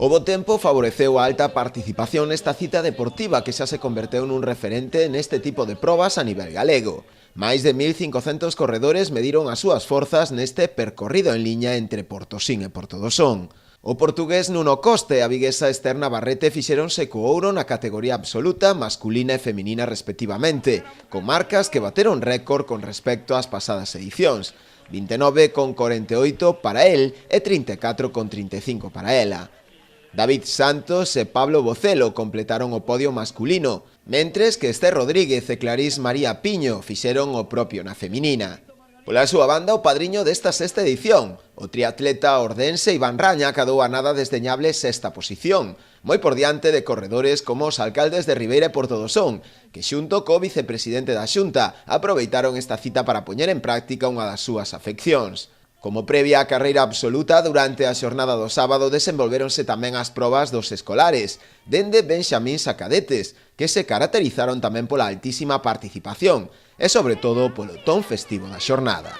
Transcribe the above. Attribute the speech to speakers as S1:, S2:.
S1: O bo tempo favoreceu a alta participación nesta cita deportiva que xa se converteu nun referente neste tipo de probas a nivel galego. Máis de 1.500 corredores mediron as súas forzas neste percorrido en liña entre Portosín e Portodosón. O portugués Nuno Costa e a viguesa Esther Navarrete fixeronse co ouro na categoría absoluta, masculina e feminina respectivamente, con marcas que bateron récord con respecto ás pasadas edicións. 29,48 para el e 34,35 para ela. David Santos e Pablo Bocelo completaron o podio masculino, mentres que Esther Rodríguez e Clarís María Piño fixeron o propio na feminina. Pola súa banda, o padriño desta sexta edición, o triatleta ordense Iván Raña acadou a nada desdeñable sexta posición, moi por diante de corredores como os alcaldes de Ribeira e Portodosón, que xunto co vicepresidente da Xunta aproveitaron esta cita para poñer en práctica unha das súas afeccións. Como previa á carreira absoluta, durante a xornada do sábado desenvolvéronse tamén as probas dos escolares, dende benxamíns a cadetes, que se caracterizaron tamén pola altísima participación e, sobre todo, polo ton festivo da xornada.